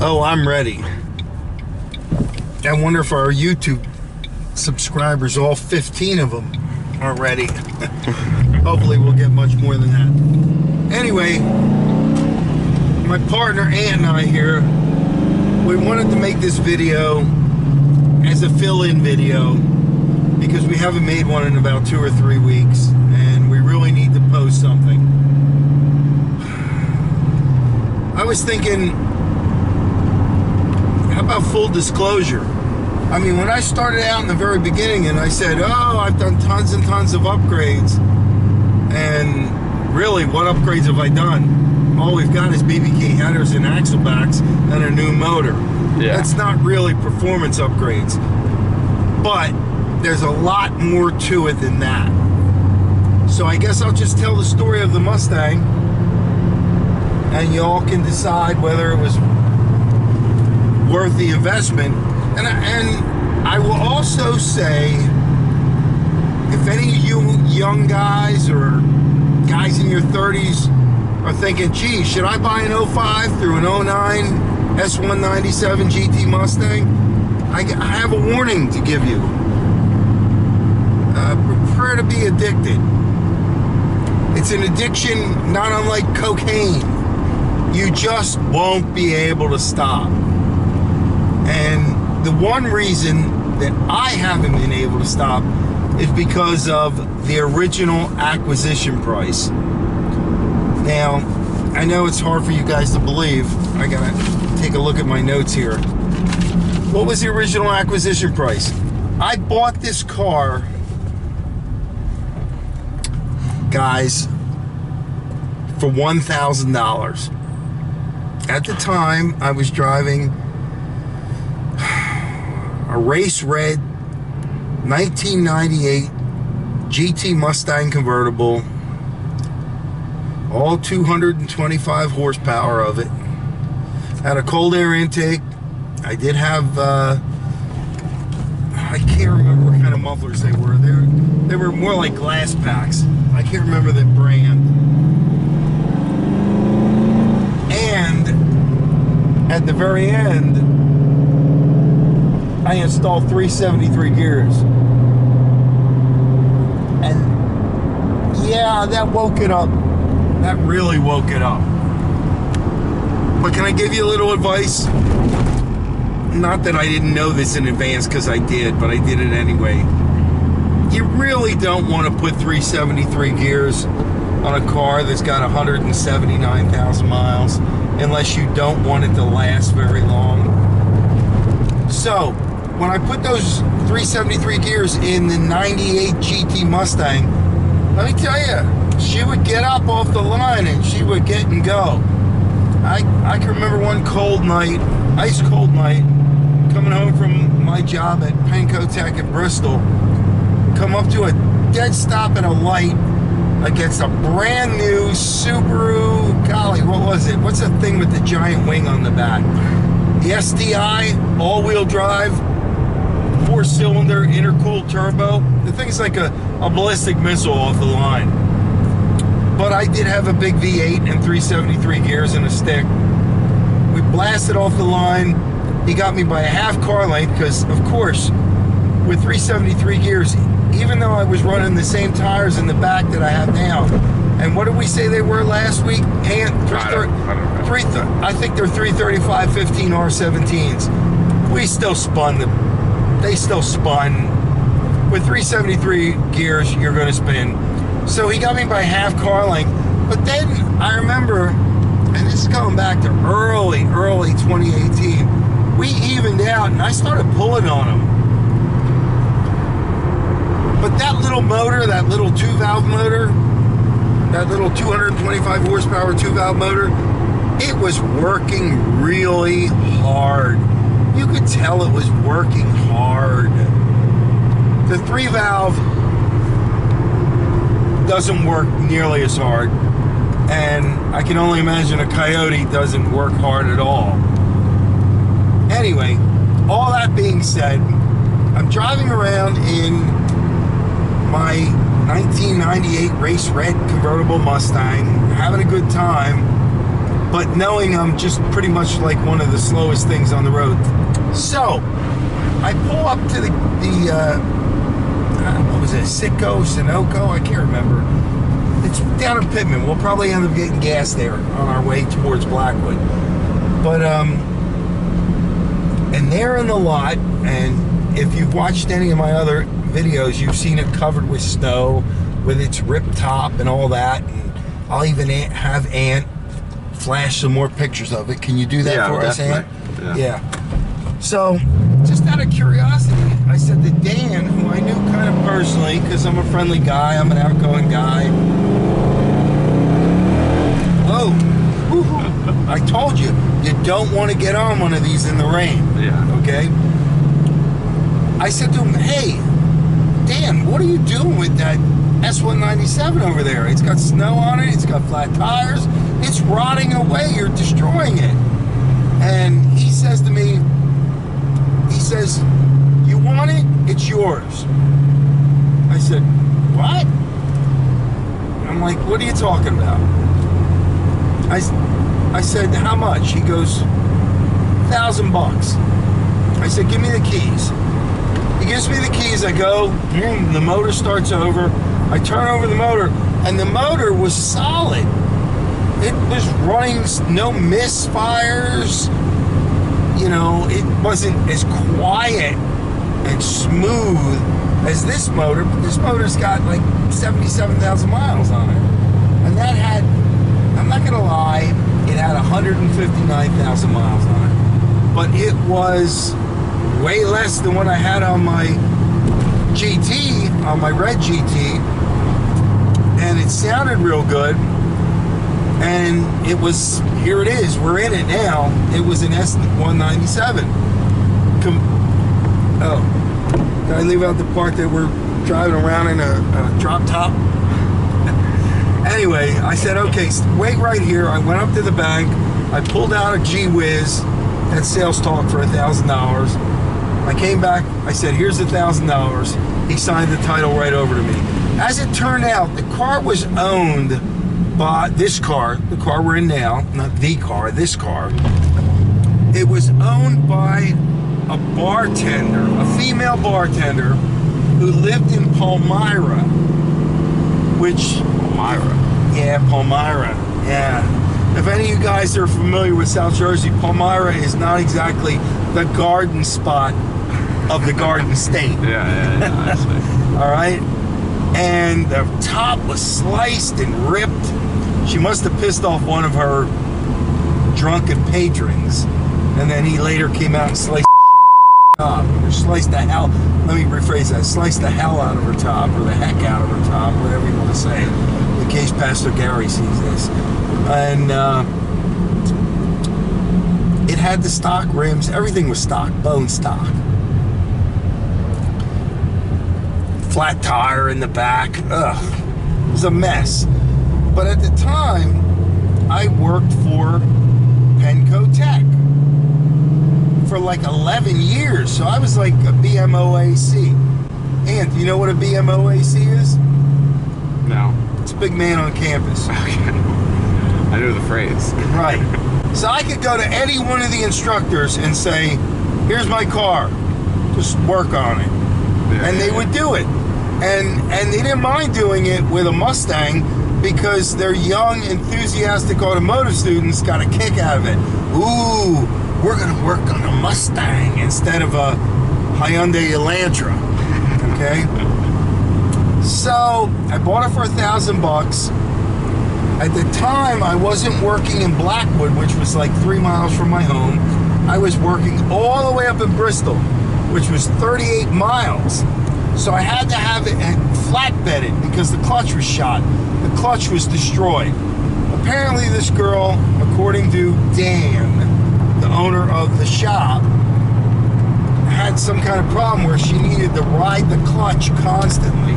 Oh, I'm ready. I wonder if our YouTube subscribers, all 15 of them, are ready. Hopefully we'll get much more than that. Anyway, my partner Ant and I here, we wanted to make this video as a fill-in video because we haven't made one in about 2 or 3 weeks and we really need to post something. I was thinking, how about full disclosure? I mean, when I started out in the very beginning and I said, oh, I've done tons and tons of upgrades, and really, what upgrades have I done? All we've got is BBK headers and axle backs and a new motor. Yeah. That's not really performance upgrades. But there's a lot more to it than that. So I guess I'll just tell the story of the Mustang, and y'all can decide whether it was worth the investment. And I will also say, if any of you young guys or guys in your 30s are thinking, gee, should I buy an 05 through an 09 S197 GT Mustang? I have a warning to give you. Prepare to be addicted. It's an addiction not unlike cocaine. You just won't be able to stop. And the one reason that I haven't been able to stop is because of the original acquisition price. Now, I know it's hard for you guys to believe. I gotta take a look at my notes here. What was the original acquisition price? I bought this car, guys, for $1,000. At the time, I was driving a race red 1998 GT Mustang convertible, all 225 horsepower of it. Had a cold air intake. I did have, I can't remember what kind of mufflers they were. They were more like glass packs. I can't remember the brand. And at the very end, I installed 373 gears. And yeah, that woke it up. That really woke it up. But can I give you a little advice? Not that I didn't know this in advance, because I did, but I did it anyway. You really don't want to put 373 gears on a car that's got 179,000 miles unless you don't want it to last very long. So, when I put those 373 gears in the 98 GT Mustang, let me tell you, she would get up off the line and she would get and go. I can remember one cold night, ice cold night, coming home from my job at Penco Tech in Bristol, come up to a dead stop at a light against a brand new Subaru, golly, what was it? What's that thing with the giant wing on the back? The STI, all-wheel drive, 4-cylinder, intercooled turbo. The thing's like a ballistic missile off the line. But I did have a big V8 and 373 gears and a stick. We blasted off the line. He got me by a half car length because, of course, with 373 gears, even though I was running the same tires in the back that I have now, and what did we say they were last week? And I think they're 335 15 R17s. We still spun them. They still spun. With 373 gears, you're going to spin. So he got me by half car length. But then I remember, and this is going back to early 2018, we evened out and I started pulling on him. But that little motor, that little 2-valve motor, that little 225 horsepower 2-valve motor, it was working really hard. You could tell it was working hard. The 3-valve doesn't work nearly as hard, and I can only imagine a Coyote doesn't work hard at all. Anyway, all that being said, I'm driving around in my 1998 race red convertible Mustang, having a good time, but knowing I'm just pretty much like one of the slowest things on the road. So I pull up to the what was it, Sunoco? I can't remember. It's down in Pittman. We'll probably end up getting gas there on our way towards Blackwood. But and they're in the lot, and if you've watched any of my other videos, you've seen it covered with snow, with its ripped top and all that. And I'll even have Ant flash some more pictures of it. Can you do that for us, Ant? Yeah. So, just out of curiosity, I said to Dan, who I knew kind of personally, because I'm a friendly guy, I'm an outgoing guy. Whoa. I told you, you don't want to get on one of these in the rain. Yeah. Okay? I said to him, hey, Dan, what are you doing with that S197 over there? It's got snow on it, it's got flat tires, it's rotting away, you're destroying it. And he says to me, he says, you want it? It's yours. I said, what? I'm like, what are you talking about? I said, how much? He goes, $1,000. I said, give me the keys. He gives me the keys. I go, the motor starts over. I turn over the motor, and the motor was solid. It was running, no misfires. You know, it wasn't as quiet and smooth as this motor, but this motor's got like 77,000 miles on it. And that had, I'm not gonna lie, it had 159,000 miles on it. But it was way less than what I had on my GT, on my red GT. And it sounded real good. And it was, here it is, we're in it now. It was an S197. Oh, did I leave out the part that we're driving around in a drop top? Anyway, I said, okay, wait right here. I went up to the bank. I pulled out a G-Wiz, that sales talk for $1,000. I came back, I said, here's $1,000. He signed the title right over to me. As it turned out, the car was owned by this car, the car we're in now, not the car, this car. It was owned by a bartender, a female bartender who lived in Palmyra, which... Palmyra? Yeah, Palmyra, yeah. If any of you guys are familiar with South Jersey, Palmyra is not exactly the garden spot of the Garden State. Yeah, I see. All right? And the top was sliced and ripped. She must have pissed off one of her drunken patrons, and then he later came out and sliced the top, or sliced the hell, let me rephrase that, sliced the hell out of her top, or the heck out of her top, whatever you want to say, in case Pastor Gary sees this. And it had the stock rims, everything was stock, bone stock. Flat tire in the back, ugh, it was a mess. But at the time, I worked for Penco Tech for like 11 years, so I was like a BMOAC. And do you know what a BMOAC is? No. It's a big man on campus. Okay. I know the phrase. Right. So I could go to any one of the instructors and say, here's my car, just work on it. Yeah, and they would do it. And they didn't mind doing it with a Mustang because their young, enthusiastic automotive students got a kick out of it. Ooh, we're gonna work on a Mustang instead of a Hyundai Elantra, okay? So, I bought it for $1,000. At the time, I wasn't working in Blackwood, which was like 3 miles from my home. I was working all the way up in Bristol, which was 38 miles. So I had to have it flatbedded because the clutch was shot. The clutch was destroyed. Apparently this girl, according to Dan, the owner of the shop, had some kind of problem where she needed to ride the clutch constantly.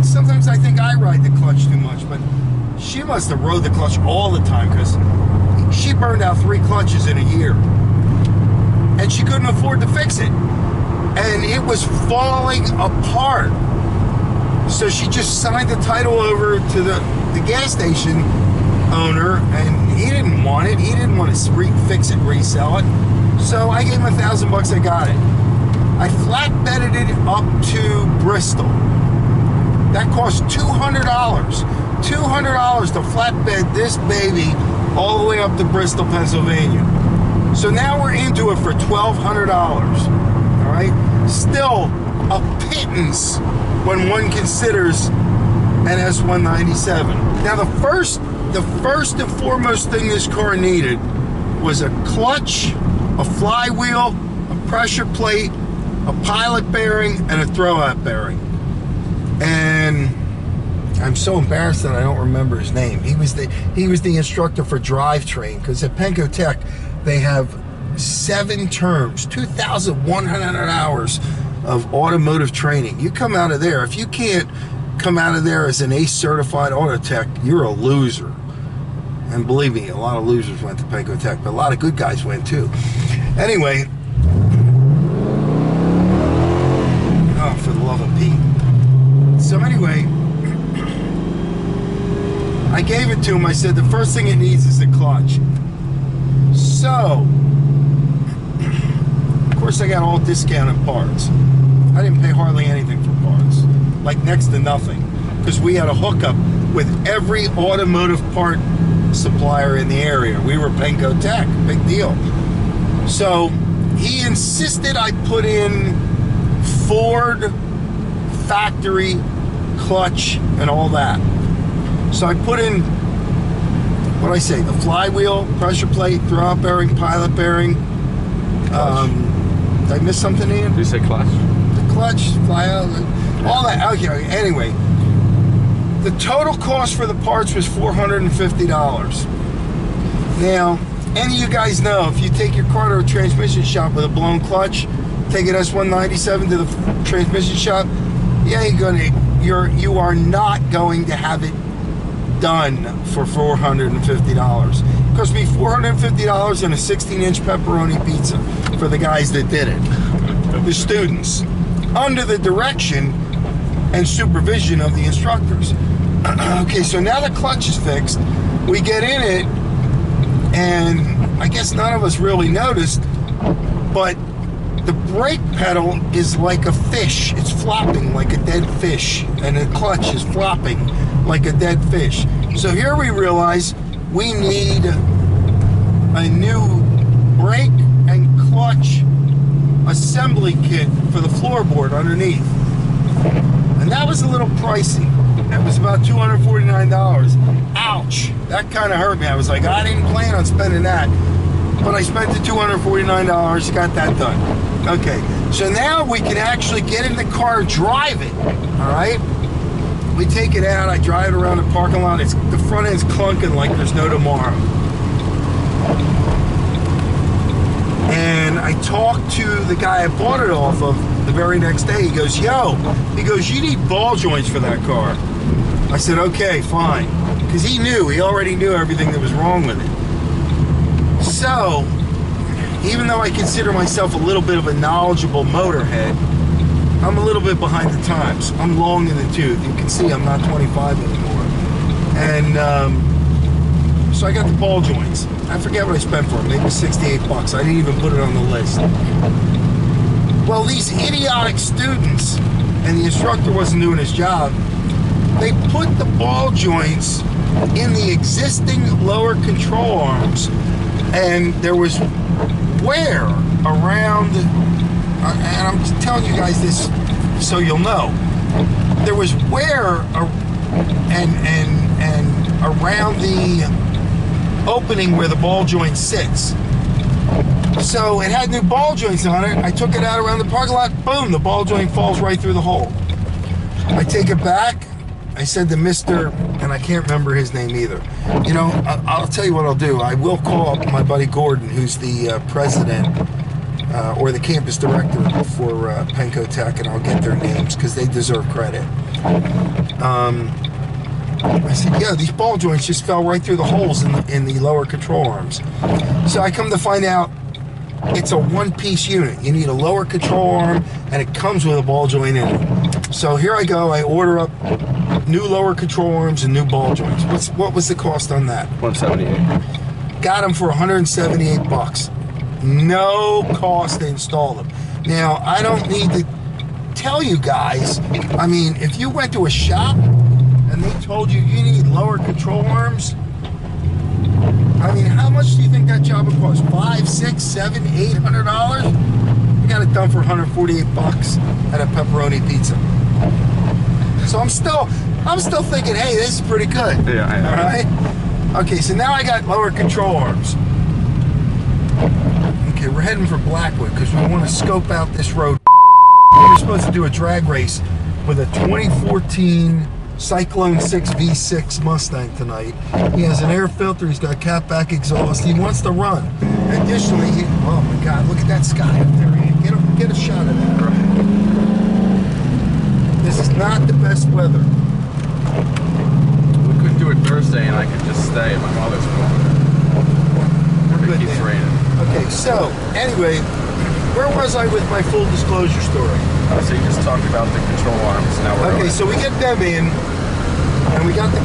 Sometimes I think I ride the clutch too much, but she must have rode the clutch all the time because she burned out 3 clutches in a year. And she couldn't afford to fix it. And it was falling apart. So she just signed the title over to the gas station owner, and he didn't want it. He didn't want to fix it, resell it. So I gave him $1,000. I got it. I flatbedded it up to Bristol. That cost $200. $200 to flatbed this baby all the way up to Bristol, Pennsylvania. So now we're into it for $1,200. All right, still a pittance when one considers an S197. Now the first and foremost thing this car needed was a clutch, a flywheel, a pressure plate, a pilot bearing, and a throwout bearing. And I'm so embarrassed that I don't remember his name. He was the instructor for drivetrain, because at Penco Tech they have 7 terms, 2,100 hours of automotive training. You come out of there, if you can't come out of there as an ACE certified auto tech, you're a loser. And believe me, a lot of losers went to Penco Tech, but a lot of good guys went too. Anyway, oh, for the love of Pete. So anyway, I gave it to him. I said the first thing it needs is the clutch. So, of course I got all discounted parts. I didn't pay hardly anything for parts, like next to nothing, because we had a hookup with every automotive part supplier in the area. We were Penco Tech, big deal. So he insisted I put in Ford factory clutch and all that. So I put in, what do I say, the flywheel, pressure plate, throwout bearing, pilot bearing. Did I miss something, Ian? Did you say clutch? The clutch, flyout, all that. Okay, anyway. The total cost for the parts was $450. Now, any of you guys know, if you take your car to a transmission shop with a blown clutch, take an S197 to the transmission shop, you are not going to have it done for $450. It cost me $450 and a 16-inch pepperoni pizza for the guys that did it, the students, under the direction and supervision of the instructors. Okay, so now the clutch is fixed. We get in it, and I guess none of us really noticed, but the brake pedal is like a fish. It's flopping like a dead fish, and the clutch is flopping like a dead fish. So here we realize we need a new brake and clutch assembly kit for the floorboard underneath. And that was a little pricey. That was about $249. Ouch. That kind of hurt me. I was like, I didn't plan on spending that. But I spent the $249, got that done. Okay, so now we can actually get in the car and drive it. All right? We take it out, I drive it around the parking lot. The front end's clunking like there's no tomorrow. And I talked to the guy I bought it off of the very next day. He goes, you need ball joints for that car. I said, okay, fine. Because he already knew everything that was wrong with it. So, even though I consider myself a little bit of a knowledgeable motorhead, I'm a little bit behind the times. I'm long in the tooth. You can see I'm not 25 anymore. And so I got the ball joints. I forget what I spent for them, maybe $68. I didn't even put it on the list. Well, these idiotic students, and the instructor wasn't doing his job, they put the ball joints in the existing lower control arms, and there was wear around, and I'm telling you guys this so you'll know, there was wear and around the opening where the ball joint sits. So it had new ball joints on it. I took it out around the parking lot, boom, the ball joint falls right through the hole. I take it back. I said to Mr., and I can't remember his name either. You know, I'll tell you what I'll do. I will call up my buddy Gordon, who's the president or the campus director for Penco Tech, and I'll get their names because they deserve credit. I said, yeah, these ball joints just fell right through the holes in the lower control arms. So I come to find out it's a one-piece unit. You need a lower control arm, and it comes with a ball joint in it. So here I go. I order up new lower control arms and new ball joints. What was the cost on that? $178. Got them for 178 bucks. No cost to install them. Now, I don't need to tell you guys. I mean, if you went to a shop and they told you you need lower control arms, I mean, how much do you think that job would cost? $500, $600, $700, $800? We got it done for 148 bucks at a pepperoni pizza. So I'm still thinking, hey, this is pretty good. Yeah, I know. All right. Okay, so now I got lower control arms. Okay, we're heading for Blackwood because we want to scope out this road. We were supposed to do a drag race with a 2014 Cyclone 6 V6 Mustang tonight. He has an air filter, he's got catback exhaust, he wants to run. Additionally, oh my God, look at that sky up there, Ian. Get a shot of that. This is not the best weather. We couldn't do it Thursday and I could just stay at my mother's home. It keeps raining. Okay, so, anyway, where was I with my full disclosure story? So you just talked about the control arms. Now we're Okay, so we get them in, and we got the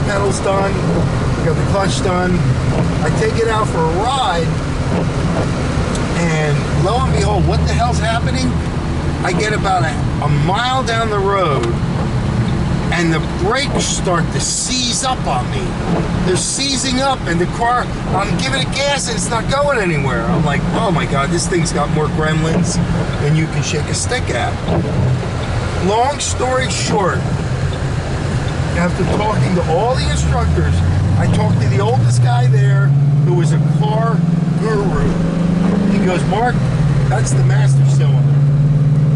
pedals done, we got the clutch done. I take it out for a ride, and lo and behold, what the hell's happening? I get about a mile down the road, and the brakes start to seize up on me. They're seizing up, and the car, I'm giving it gas and it's not going anywhere. I'm like, oh my God, this thing's got more gremlins than you can shake a stick at. Long story short, after talking to all the instructors, I talked to the oldest guy there who was a car guru. He goes, Mark, that's the master cylinder.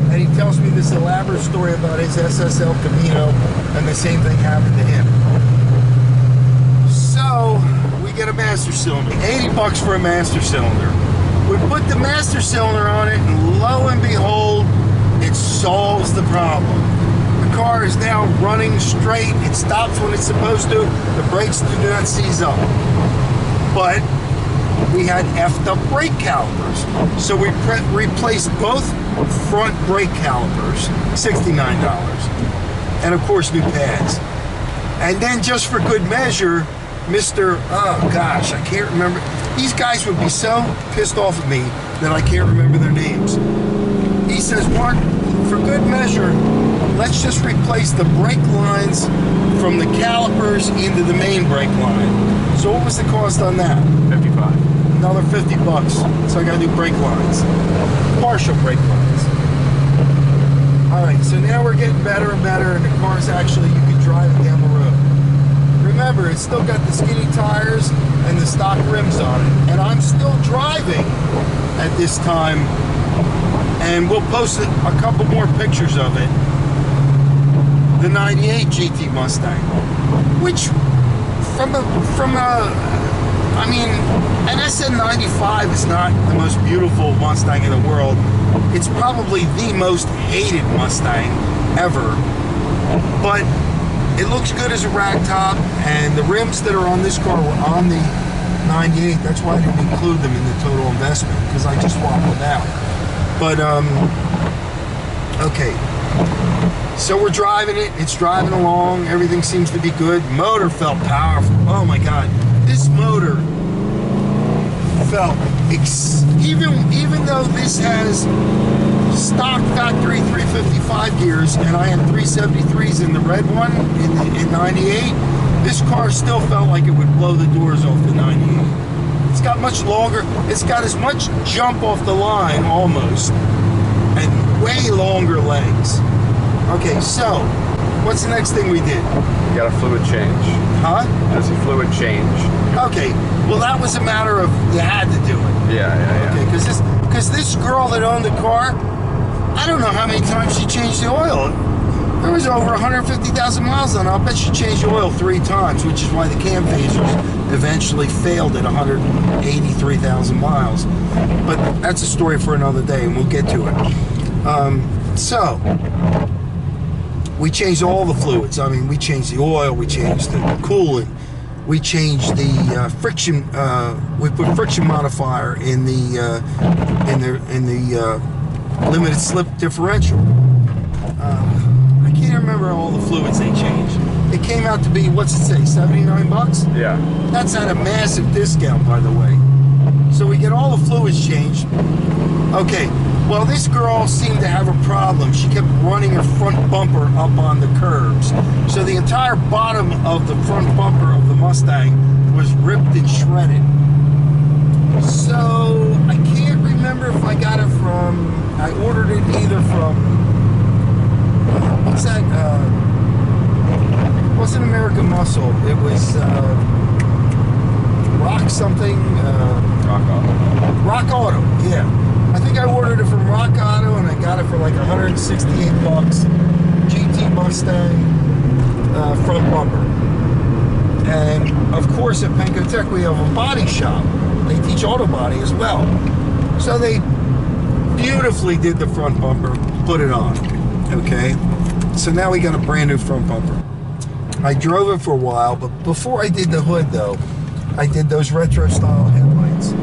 And he tells me this elaborate story about his SSL Camino, and the same thing happened to him. So, we get a master cylinder. 80 bucks for a master cylinder. We put the master cylinder on it, and lo and behold, it solves the problem. The car is now running straight. It stops when it's supposed to. The brakes do not seize up. But we had effed up brake calipers. So we replaced both front brake calipers, $69. And of course, new pads. And then just for good measure, oh gosh, I can't remember. These guys would be so pissed off at me that I can't remember their names. He says, Mark, for good measure, let's just replace the brake lines from the calipers into the main brake line. So what was the cost on that? 55. Another 50 bucks. So I gotta do brake lines. Partial brake lines. Alright, so now we're getting better and better, and the car's actually, you can drive it down the road. Remember, it's still got the skinny tires and the stock rims on it. And I'm still driving at this time, and we'll post a couple more pictures of it. The 98 GT Mustang, which I mean, an SN95 is not the most beautiful Mustang in the world. It's probably the most hated Mustang ever. But it looks good as a ragtop, and the rims that are on this car were on the 98. That's why I didn't include them in the total investment, because I just swapped them out. But, okay. So we're driving it. It's driving along. Everything seems to be good. Motor felt powerful. Oh my God. This motor felt, even though this has stock factory 355 gears, and I had 373s in the red one in 98, this car still felt like it would blow the doors off the 98. It's got much longer, it's got as much jump off the line almost, and way longer legs. Okay, so what's the next thing we did? You got a fluid change. Huh? There's a fluid change. Okay, well that was a matter of, you had to do it. Yeah. Okay, because this girl that owned the car, I don't know how many times she changed the oil. There was over 150,000 miles on it. I'll bet she changed the oil 3 times, which is why the cam phasers eventually failed at 183,000 miles. But that's a story for another day, and we'll get to it. So, we changed all the fluids. I mean, we changed the oil, we changed the coolant, we changed the friction. We put friction modifier in the limited slip differential. I can't remember all the fluids they changed. It came out to be, what's it say, 79 bucks? Yeah. That's at a massive discount, by the way. So we get all the fluids changed. Okay, well, this girl seemed to have a problem. She kept running her front bumper up on the curbs. So the entire bottom of the front bumper of the Mustang was ripped and shredded. So I can't remember if I got it from, I ordered it either from, what's that, it wasn't American Muscle, it was Rock something, Rock Auto. Rock Auto, yeah. I think I ordered it from Rock Auto and I got it for like 168 bucks. GT Mustang front bumper. And of course at Cosmetic we have a body shop. They teach auto body as well. So they beautifully did the front bumper, put it on. Okay? So now we got a brand new front bumper. I drove it for a while, but before I did the hood though, I did those retro style headlights.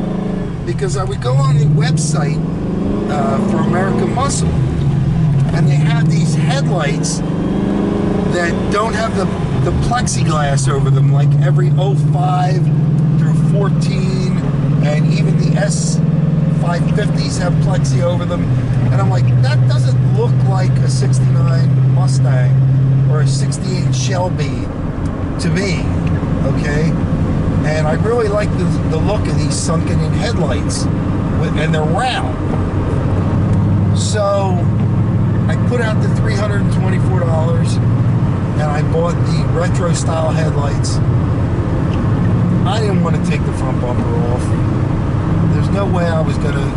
Because I would go on the website for American Muscle, and they have these headlights that don't have the plexiglass over them, like every 05 through 14, and even the S550s have plexi over them. And I'm like, that doesn't look like a 69 Mustang or a 68 Shelby to me, okay? And I really like the look of these sunken in headlights, and they're round. So I put out the $324 and I bought the retro style headlights. I didn't want to take the front bumper off. There's no way I was gonna,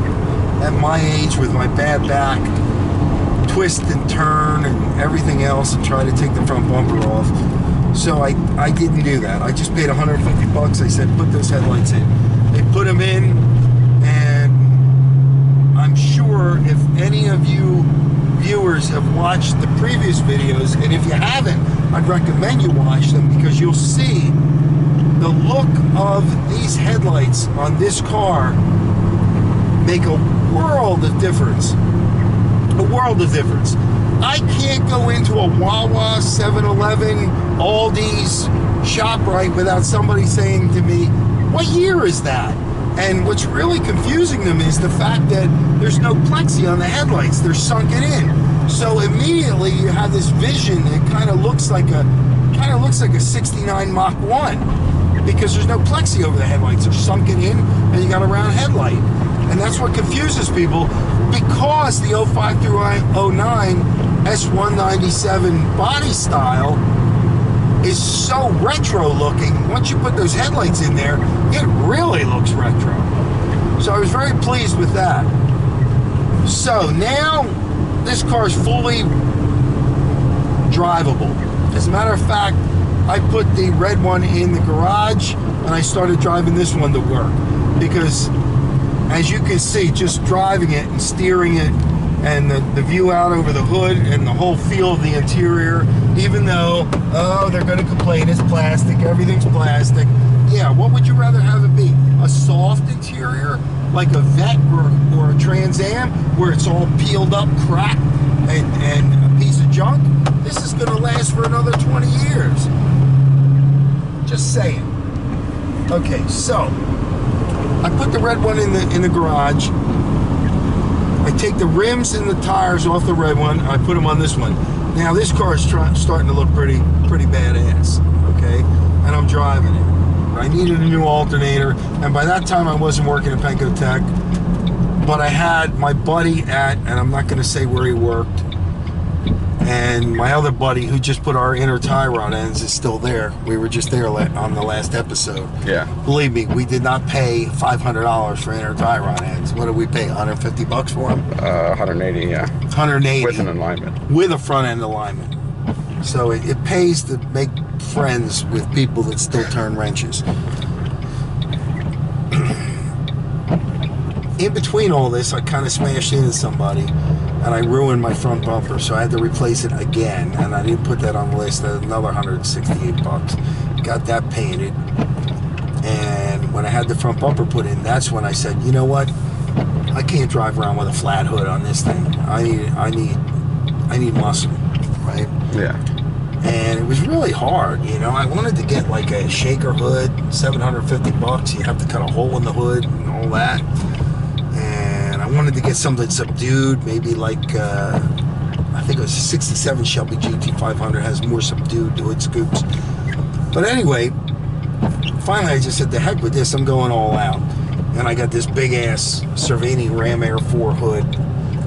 at my age with my bad back, twist and turn and everything else and try to take the front bumper off. So I didn't do that. I just paid 150 bucks. I said, put those headlights in. They put them in, and I'm sure if any of you viewers have watched the previous videos, and if you haven't, I'd recommend you watch them, because you'll see the look of these headlights on this car make a world of difference. A world of difference. I can't go into a Wawa, 7-Eleven, Aldi's, ShopRite without somebody saying to me, what year is that? And what's really confusing them is the fact that there's no plexi on the headlights. They're sunken in. So immediately you have this vision that kind of looks like a 69 Mach 1, because there's no plexi over the headlights. They're sunken in and you got a round headlight. And that's what confuses people, because the 05 through 09 S197 body style is so retro looking. Once you put those headlights in there, it really looks retro. So I was very pleased with that. So now this car is fully drivable. As a matter of fact, I put the red one in the garage and I started driving this one to work, because as you can see, just driving it and steering it, and the view out over the hood and the whole feel of the interior, even though, oh, they're going to complain, it's plastic, everything's plastic. Yeah, what would you rather have it be? A soft interior, like a Vet or a Trans Am, where it's all peeled up, cracked, and a piece of junk? This is going to last for another 20 years. Just saying. Okay, so I put the red one in the garage. I take the rims and the tires off the red one. I put them on this one. Now this car is starting to look pretty badass. Okay, and I'm driving it. I needed a new alternator, and by that time I wasn't working at Cosmetic, but I had my buddy and I'm not going to say where he worked, and my other buddy who just put our inner tie rod ends is still there. We were just there on the last episode. Yeah. Believe me, we did not pay $500 for inner tie rod ends. What did we pay? 150 bucks for them? 180, yeah. 180. With an alignment. With a front end alignment. So it pays to make friends with people that still turn wrenches. In between all this, I kind of smashed into somebody and I ruined my front bumper, so I had to replace it again, and I didn't put that on the list. Another 168 bucks. Got that painted, and when I had the front bumper put in, that's when I said, you know what, I can't drive around with a flat hood on this thing. I need I need muscle, right? Yeah. And it was really hard, you know. I wanted to get like a shaker hood, $750. You have to cut a hole in the hood and all that. And I wanted to get something subdued, maybe like I think it was a 67 Shelby GT500 has more subdued hood scoops. But anyway, finally I just said, the heck with this, I'm going all out. And I got this big ass Cervini Ram Air 4 hood.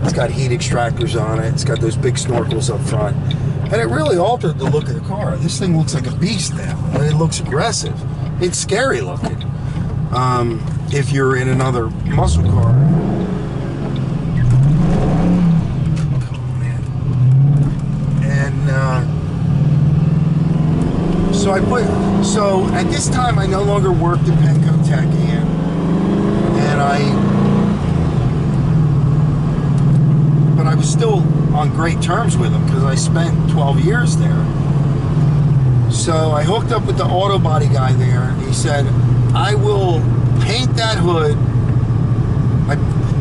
It's got heat extractors on it. It's got those big snorkels up front. And it really altered the look of the car. This thing looks like a beast now. And it looks aggressive. It's scary looking. If you're in another muscle car. So at this time I no longer worked at Penco Tech, but I was still on great terms with them because I spent 12 years there. So I hooked up with the auto body guy there, and he said, I will paint that hood. I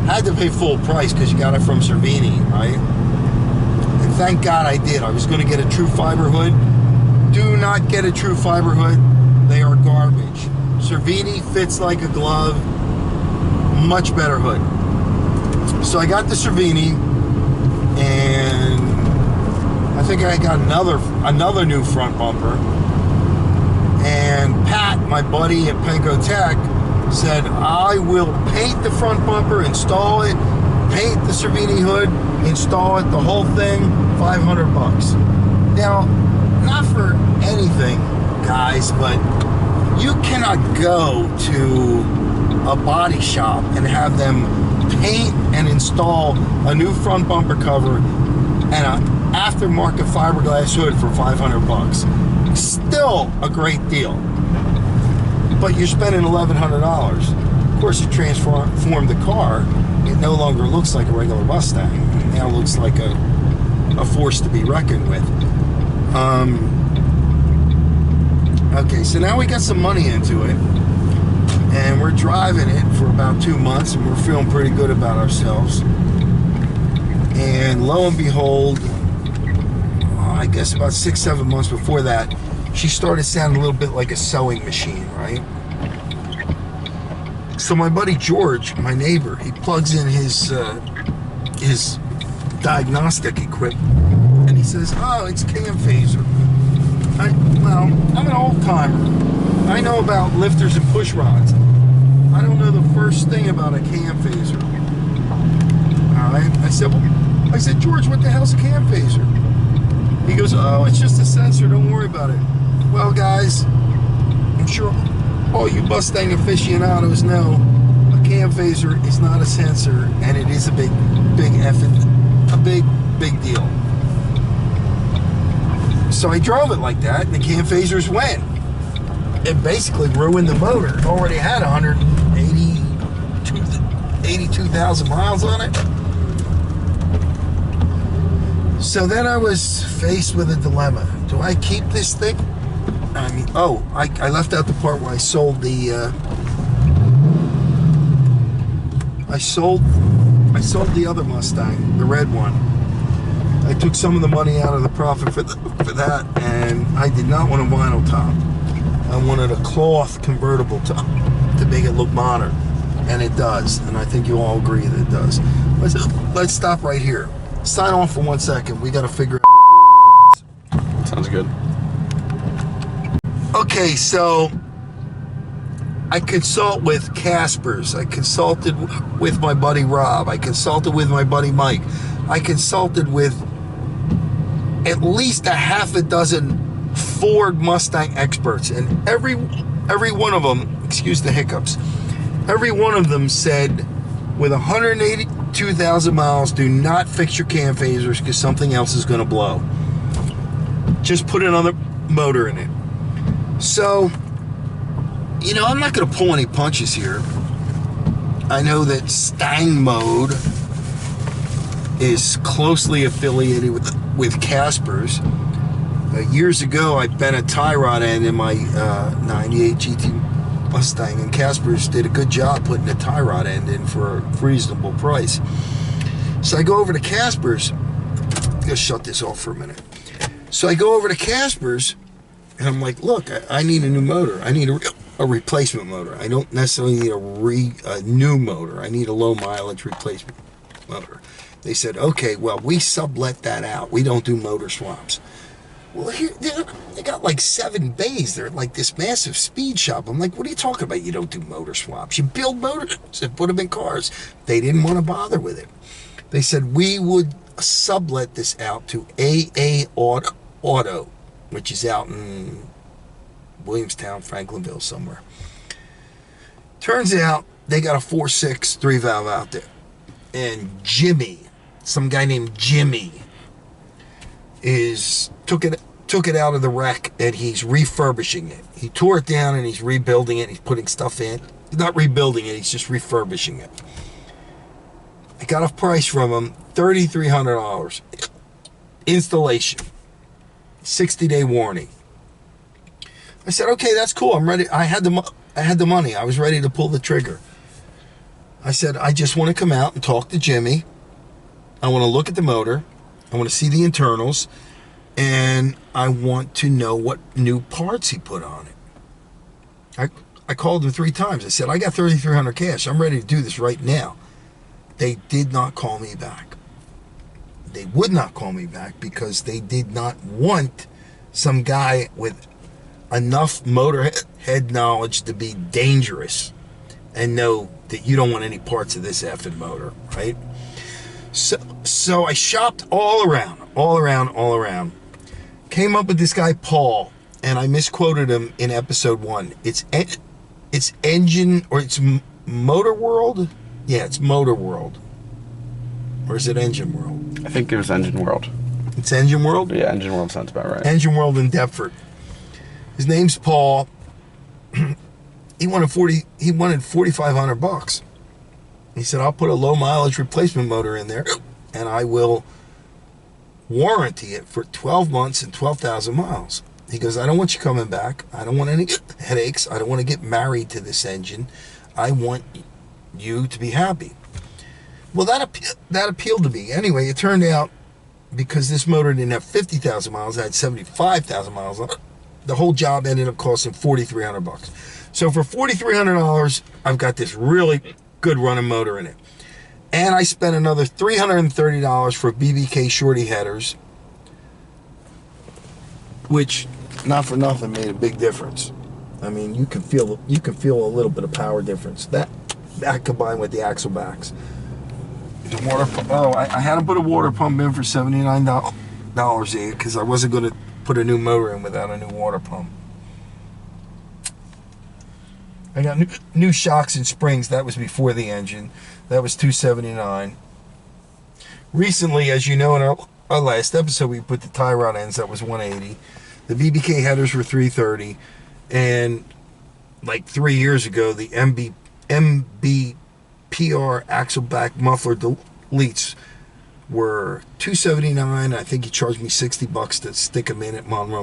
had to pay full price because you got it from Cervini, right? And thank God I did. I was going to get a true fiber hood. Do not get a true fiber hood. They are garbage. Cervini fits like a glove. Much better hood. So I got the Cervini, and I think I got another new front bumper. And Pat, my buddy at Penco Tech, said, I will paint the front bumper, install it, paint the Cervini hood, install it, the whole thing, $500. Now, not for anything, guys, but you cannot go to a body shop and have them paint and install a new front bumper cover and an aftermarket fiberglass hood for $500. Still a great deal, but you're spending $1,100. Of course, you transformed the car. It no longer looks like a regular Mustang. It now looks like a force to be reckoned with. Okay, so now we got some money into it, and we're driving it for about 2 months, and we're feeling pretty good about ourselves. And lo and behold, I guess about 6-7 months before that, she started sounding a little bit like a sewing machine, right? So my buddy George, my neighbor, he plugs in his diagnostic equipment, and he says, oh, it's cam phaser. Well, I'm an old-timer. I know about lifters and push rods. I don't know the first thing about a cam phaser. All right? I said, George, what the hell's a cam phaser? He goes, oh, it's just a sensor. Don't worry about it. Well, guys, I'm sure all you Mustang aficionados know a cam phaser is not a sensor, and it is a big deal. So I drove it like that, and the cam phasers went. It basically ruined the motor. It already had 82,000 miles on it. So then I was faced with a dilemma. Do I keep this thing? I mean, I left out the part where I sold the I sold the other Mustang, the red one. I took some of the money out of the profit for that, and I did not want a vinyl top. I wanted a cloth convertible top to make it look modern, and it does, and I think you all agree that it does. Let's stop right here. Sign off for 1 second. We got to figure out what Sounds good. Okay, so I consult with Caspers. I consulted with my buddy Rob. I consulted with my buddy Mike. I consulted with at least a half a dozen Ford Mustang experts, and every one of them, excuse the hiccups, every one of them said with 182,000 miles, do not fix your cam phasers because something else is going to blow. Just put another motor in it. So, you know, I'm not going to pull any punches here. I know that Stang Mode is closely affiliated with Caspers. Years ago, I bent a tie rod end in my 98 GT Mustang, and Caspers did a good job putting a tie rod end in for a reasonable price. So I go over to Caspers, gonna shut this off for a minute. So I go over to Casper's, and I'm like, look, I need a new motor. I need a replacement motor. I don't necessarily need a new motor. I need a low mileage replacement motor. They said, okay, well, we sublet that out. We don't do motor swaps. Well, here, they got like 7 bays. They're like this massive speed shop. I'm like, what are you talking about? You don't do motor swaps. You build motors and put them in cars. They didn't want to bother with it. They said, we would sublet this out to AA Auto, which is out in Williamstown, Franklinville, somewhere. Turns out they got a 4.6 3-valve out there. And Jimmy, some guy named Jimmy, took it out of the wreck, and he's refurbishing it. He tore it down and he's rebuilding it. He's putting stuff in. He's not rebuilding it, he's just refurbishing it. I got a price from him, $3,300. Installation. 60-day warranty. I said, okay, that's cool. I'm ready. I had the money. I was ready to pull the trigger. I said, I just want to come out and talk to Jimmy. I want to look at the motor. I want to see the internals. And I want to know what new parts he put on it. I called him 3 times. I said, I got $3,300 cash. I'm ready to do this right now. They did not call me back. They would not call me back because they did not want some guy with enough motorhead knowledge to be dangerous and know that you don't want any parts of this effing motor, right? So I shopped all around. Came up with this guy, Paul, and I misquoted him in episode 1. It's Engine, or it's Motor World? Yeah, it's Motor World. Or is it Engine World? I think it was Engine World. It's Engine World? Yeah, Engine World sounds about right. Engine World in Deptford. His name's Paul. He wanted $4,500. He said, I'll put a low mileage replacement motor in there and I will warranty it for 12 months and 12,000 miles. He goes, I don't want you coming back. I don't want any headaches. I don't want to get married to this engine. I want you to be happy. Well, that appealed to me. Anyway, it turned out, because this motor didn't have 50,000 miles, it had 75,000 miles on it, the whole job ended up costing $4,300. So for $4,300, I've got this really good running motor in it. And I spent another $330 for BBK shorty headers, which, not for nothing, made a big difference. I mean, you can feel a little bit of power difference. That combined with the axle backs. The water pump. Oh, I had to put a water pump in for $79 because I wasn't going to put a new motor in without a new water pump. I got new shocks and springs. That was before the engine. That was $279. Recently, as you know, in our last episode, we put the tie rod ends. That was $180. The BBK headers were $330, and like 3 years ago, the MBPR axle back muffler deletes were $279. I think he charged me $60 to stick them in at Monroe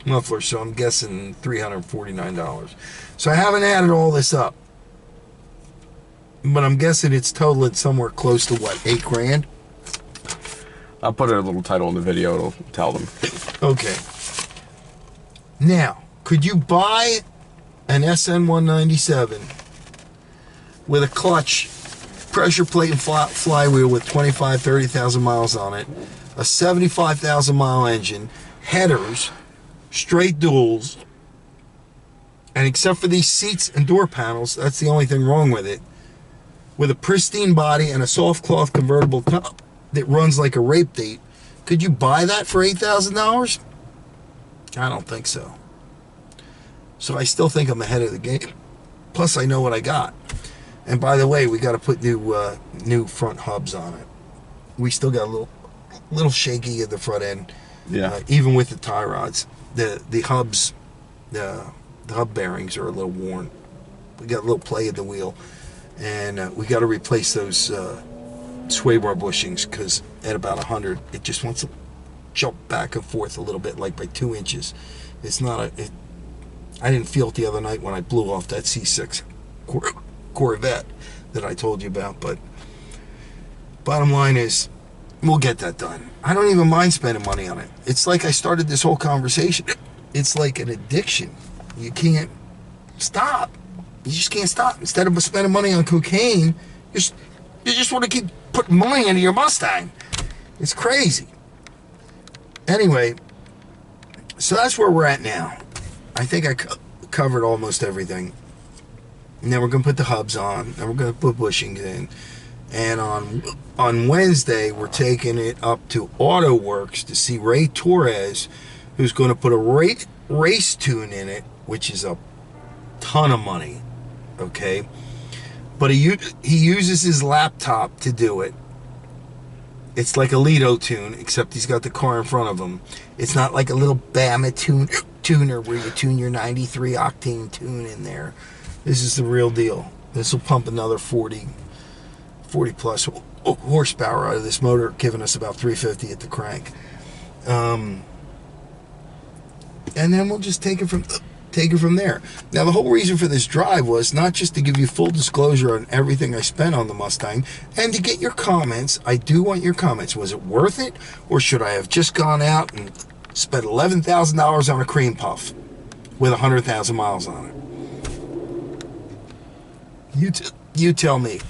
Muffler, so I'm guessing $349. So I haven't added all this up, but I'm guessing it's totaling somewhere close to what, $8,000? I'll put a little title in the video. It'll tell them. Okay. Now, could you buy an SN197 with a clutch, pressure plate, and flywheel with 25,000, 30,000 miles on it, a 75,000 mile engine, headers, straight duals, and except for these seats and door panels, that's the only thing wrong with it, with a pristine body and a soft cloth convertible top that runs like a rape date, could you buy that for $8,000? I don't think so. So I still think I'm ahead of the game. Plus, I know what I got. And by the way, we got to put new front hubs on it. We still got a little shaky at the front end. Yeah. Even with the tie rods, the hubs, the hub bearings are a little worn. We got a little play at the wheel, and we got to replace those sway bar bushings because at about 100, it just wants to jump back and forth a little bit, like by 2 inches. It's not I didn't feel it the other night when I blew off that C6 Corvette that I told you about, but bottom line is, We'll get that done. I don't even mind spending money on it. It's like I started this whole conversation. It's like an addiction. You can't stop. You just can't stop. Instead of spending money on cocaine, you just want to keep putting money into your Mustang. It's crazy. Anyway, so that's where we're at now. I think I covered almost everything. And then we're going to put the hubs on. Then we're going to put bushings in. And on Wednesday, we're taking it up to Auto Works to see Ray Torres, who's going to put a race tune in it, which is a ton of money, okay? But he uses his laptop to do it. It's like a Lido tune, except he's got the car in front of him. It's not like a little Bama tuner where you tune your 93 octane tune in there. This is the real deal. This will pump another 40 plus horsepower out of this motor, giving us about 350 at the crank. And then we'll just take it from there. Now, the whole reason for this drive was not just to give you full disclosure on everything I spent on the Mustang, and to get your comments. I do want your comments. Was it worth it, or should I have just gone out and spent $11,000 on a cream puff with 100,000 miles on it? You tell me.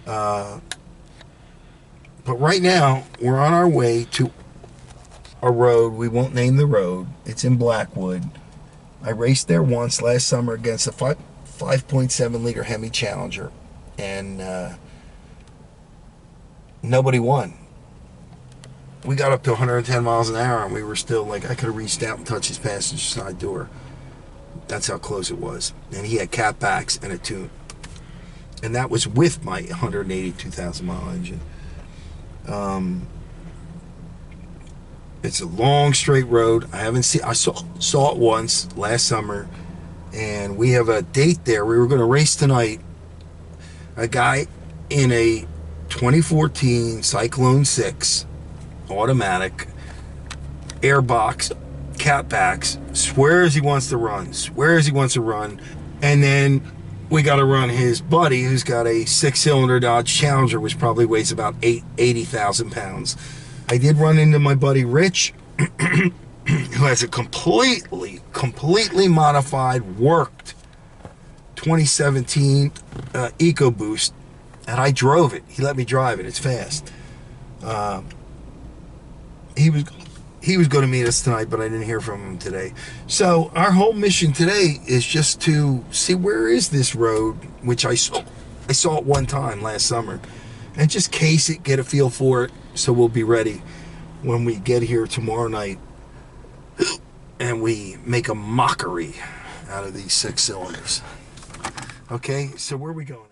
But right now, we're on our way to a road. We won't name the road. It's in Blackwood. I raced there once last summer against a 5.7 liter Hemi Challenger, and nobody won. We got up to 110 miles an hour, and we were still like, I could have reached out and touched his passenger side door. That's how close it was. And he had catbacks and a tune. And that was with my 182,000 mile engine. It's a long straight road. I saw it once last summer, and we have a date there. We were going to race tonight. A guy in a 2014 Cyclone 6 automatic airbox catbacks swears he wants to run, and then we got to run his buddy, who's got a 6-cylinder Dodge Challenger, which probably weighs about 80,000 pounds. I did run into my buddy Rich, who has a completely modified, worked 2017 EcoBoost, and I drove it. He let me drive it. It's fast. He was going to meet us tonight, but I didn't hear from him today. So our whole mission today is just to see where is this road, which I saw it one time last summer, and just case it, get a feel for it, so we'll be ready when we get here tomorrow night and we make a mockery out of these 6 cylinders. Okay, so where are we going?